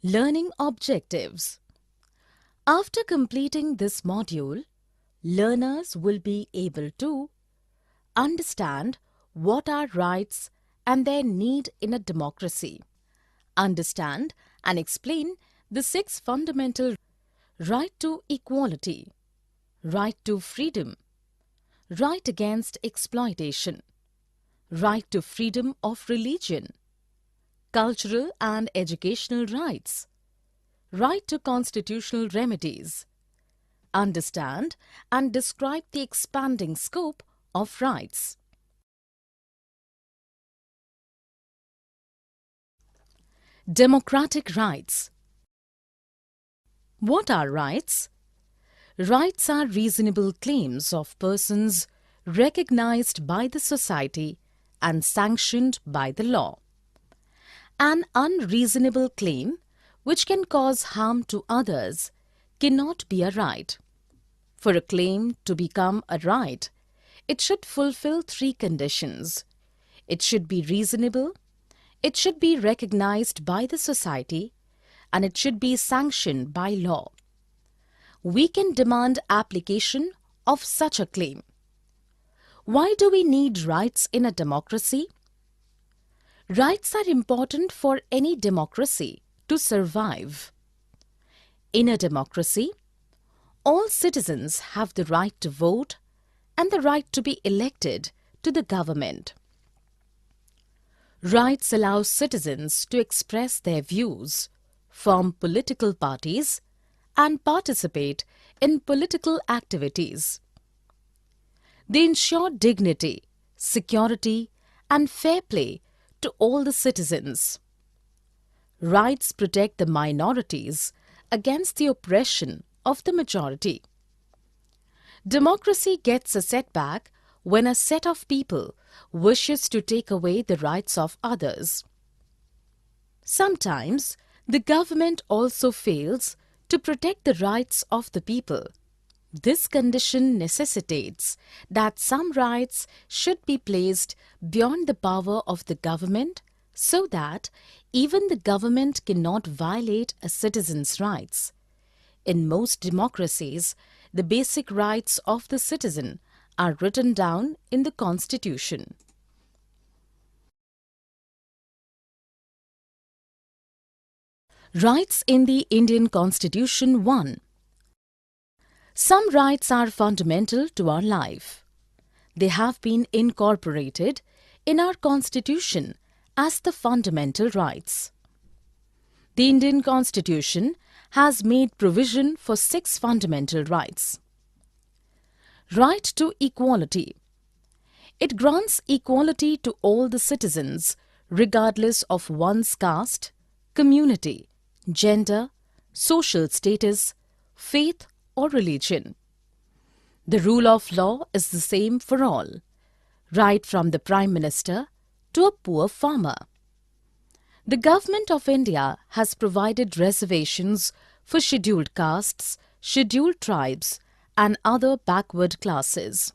Learning objectives. After completing this module, learners will be able to understand what are rights and their need in a democracy, understand and explain the 6 fundamental right to equality, right to freedom, right against exploitation, right to freedom of religion, cultural and educational rights, right to constitutional remedies, understand and describe the expanding scope of rights. Democratic rights. What are rights? Rights are reasonable claims of persons recognized by the society and sanctioned by the law. An unreasonable claim which can cause harm to others cannot be a right. For a claim to become a right, it should fulfill 3 conditions. It should be reasonable, it should be recognized by the society, and it should be sanctioned by law. We can demand application of such a claim. Why do we need rights in a democracy? Rights are important for any democracy to survive. In a democracy, all citizens have the right to vote and the right to be elected to the government. Rights allow citizens to express their views, form political parties, and participate in political activities. They ensure dignity, security, and fair play to all the citizens. Rights protect the minorities against the oppression of the majority. Democracy gets a setback when a set of people wishes to take away the rights of others. Sometimes the government also fails to protect the rights of the people. This condition necessitates that some rights should be placed beyond the power of the government so that even the government cannot violate a citizen's rights. In most democracies, the basic rights of the citizen are written down in the Constitution. Rights in the Indian Constitution 1. Some rights are fundamental to our life. They have been incorporated in our Constitution as the fundamental rights. The Indian Constitution has made provision for 6 fundamental rights. Right to equality. It grants equality to all the citizens regardless of one's caste, community, gender, social status, faith or religion. The rule of law is the same for all, right from the Prime Minister to a poor farmer. The Government of India has provided reservations for scheduled castes, scheduled tribes, and other backward classes.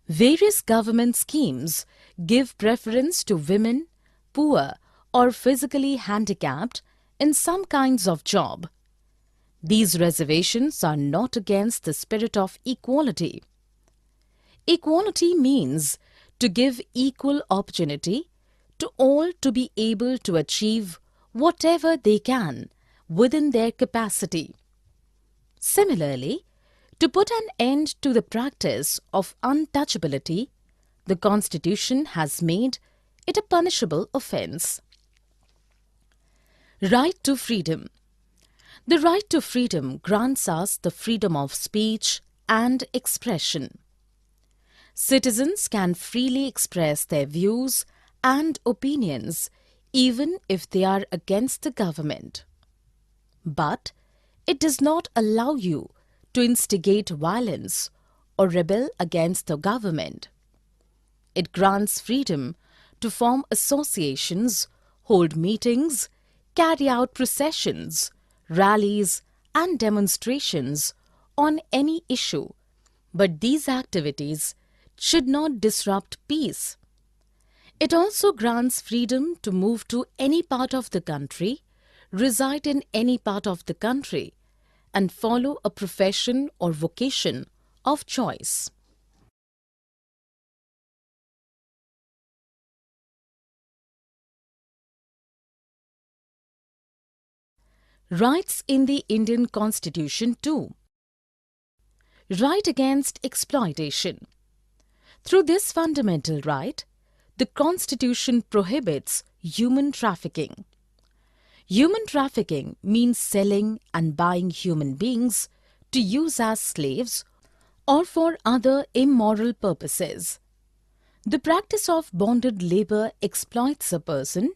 Various government schemes give preference to women, poor, or physically handicapped in some kinds of job. These reservations are not against the spirit of equality. Equality means to give equal opportunity to all to be able to achieve whatever they can within their capacity. Similarly, to put an end to the practice of untouchability, the Constitution has made it a punishable offence. Right to freedom. The right to freedom grants us the freedom of speech and expression. Citizens can freely express their views and opinions even if they are against the government. But it does not allow you to instigate violence or rebel against the government. It grants freedom to form associations, hold meetings, carry out processions, rallies and demonstrations on any issue, but these activities should not disrupt peace. It also grants freedom to move to any part of the country reside in any part of the country, and follow a profession or vocation of choice. Rights in the Indian Constitution too. Right against exploitation. Through this fundamental right, the Constitution prohibits human trafficking. Human trafficking means selling and buying human beings to use as slaves or for other immoral purposes. The practice of bonded labor exploits a person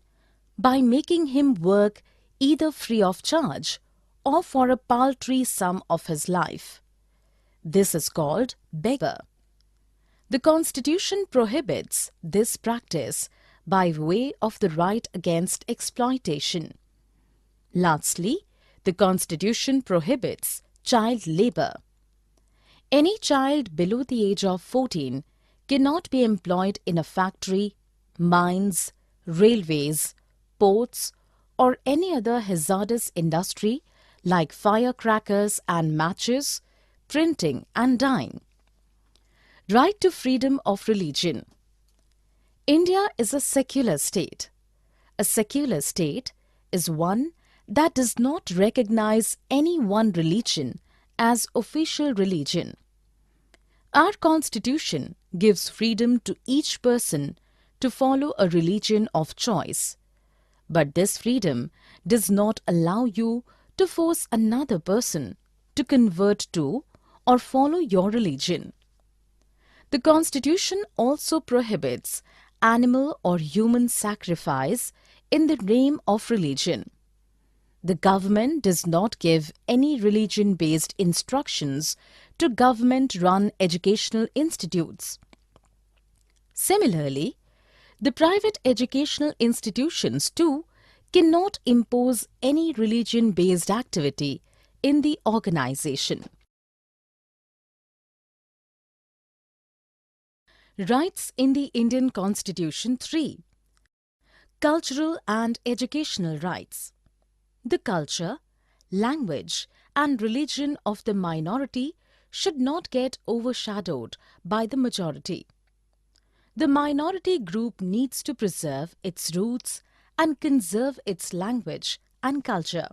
by making him work either free of charge or for a paltry sum of his life. This is called beggar. The Constitution prohibits this practice by way of the right against exploitation. Lastly, the Constitution prohibits child labor. Any child below the age of 14 cannot be employed in a factory, mines, railways, ports, or any other hazardous industry like firecrackers and matches, printing and dyeing. Right to freedom of religion. India is a secular state. A secular state is one that does not recognize any one religion as official religion. Our Constitution gives freedom to each person to follow a religion of choice. But this freedom does not allow you to force another person to convert to or follow your religion. The Constitution also prohibits animal or human sacrifice in the name of religion. The government does not give any religion-based instructions to government-run educational institutes. Similarly, the private educational institutions too cannot impose any religion-based activity in the organization. Rights in the Indian Constitution 3. Cultural and educational rights. The culture, language, and religion of the minority should not get overshadowed by the majority. The minority group needs to preserve its roots and conserve its language and culture.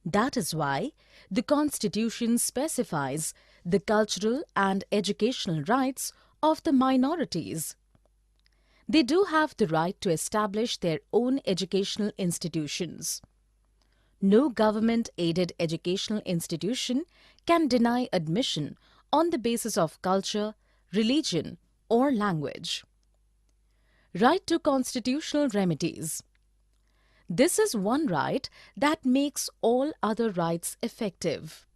That is why the Constitution specifies the cultural and educational rights of the minorities. They do have the right to establish their own educational institutions. No government-aided educational institution can deny admission on the basis of culture, religion, or language. Right to constitutional remedies. This is one right that makes all other rights effective.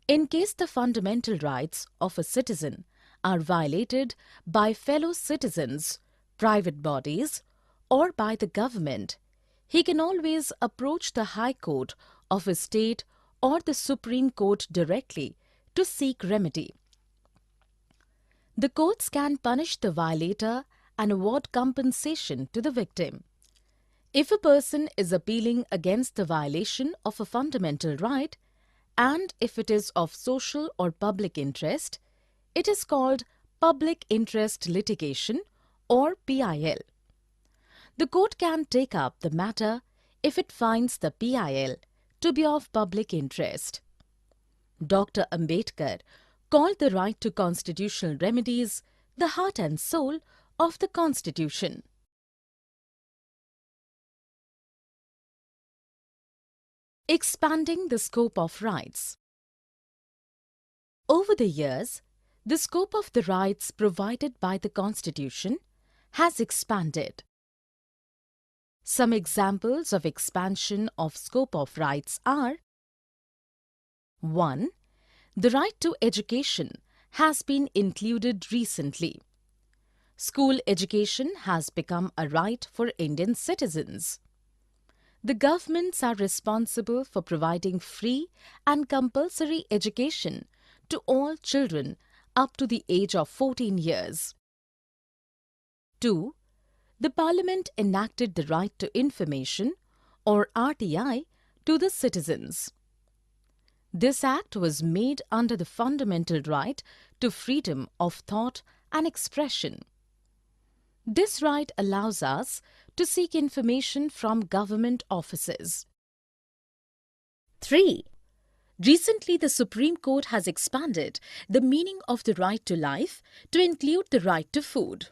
In case the fundamental rights of a citizen are violated by fellow citizens, private bodies, or by the government, he can always approach the High Court of his state or the Supreme Court directly to seek remedy. The courts can punish the violator and award compensation to the victim. If a person is appealing against the violation of a fundamental right, and if it is of social or public interest, it is called public interest litigation or PIL. The court can take up the matter if it finds the PIL to be of public interest. Dr. Ambedkar called the right to constitutional remedies the heart and soul of the Constitution. Expanding the scope of rights. Over the years, the scope of the rights provided by the Constitution has expanded. Some examples of expansion of scope of rights are: 1. The right to education has been included recently. School education has become a right for Indian citizens. The governments are responsible for providing free and compulsory education to all children up to the age of 14 years. 2. The Parliament enacted the right to information or RTI to the citizens. This act was made under the fundamental right to freedom of thought and expression. This right allows us to seek information from government offices. 3. Recently, the Supreme Court has expanded the meaning of the right to life to include the right to food.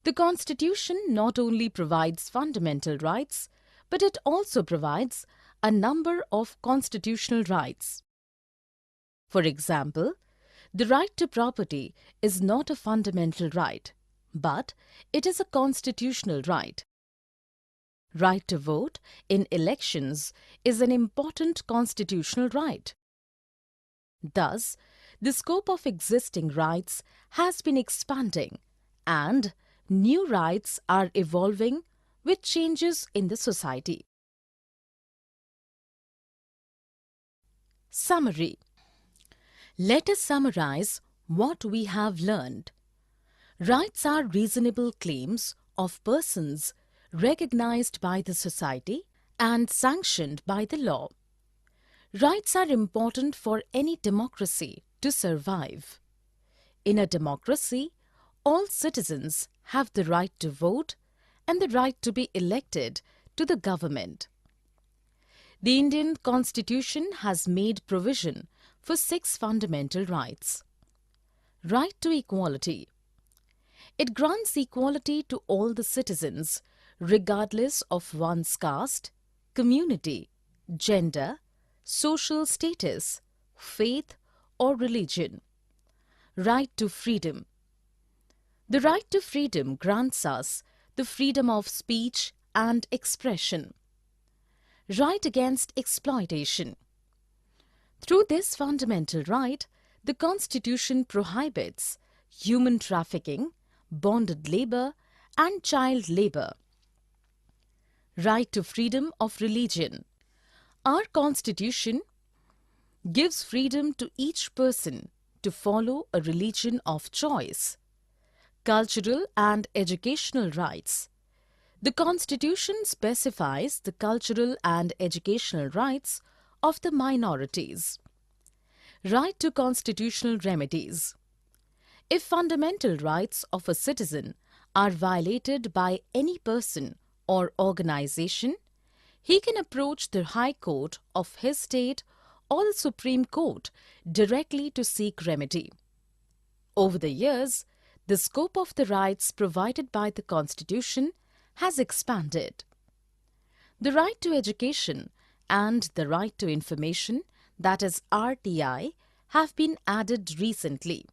The Constitution not only provides fundamental rights, but it also provides a number of constitutional rights. For example, the right to property is not a fundamental right, but it is a constitutional right. Right to vote in elections is an important constitutional right. Thus, the scope of existing rights has been expanding and new rights are evolving with changes in the society. Summary. Let us summarize what we have learned. Rights are reasonable claims of persons recognized by the society and sanctioned by the law. Rights are important for any democracy to survive. In a democracy, all citizens have the right to vote and the right to be elected to the government. The Indian Constitution has made provision for 6 fundamental rights. Right to equality. It grants equality to all the citizens, regardless of one's caste, community, gender, social status, faith, or religion. Right to freedom. The right to freedom grants us the freedom of speech and expression. Right against exploitation. Through this fundamental right, the Constitution prohibits human trafficking, bonded labor, and child labor. Right to freedom of religion. Our Constitution gives freedom to each person to follow a religion of choice. Cultural and educational rights. The Constitution specifies the cultural and educational rights of the minorities. Right to constitutional remedies. If fundamental rights of a citizen are violated by any person or organization, he can approach the High Court of his state or the Supreme Court directly to seek remedy. Over the years, the scope of the rights provided by the Constitution has expanded. The right to education and the right to information, that is RTI, have been added recently.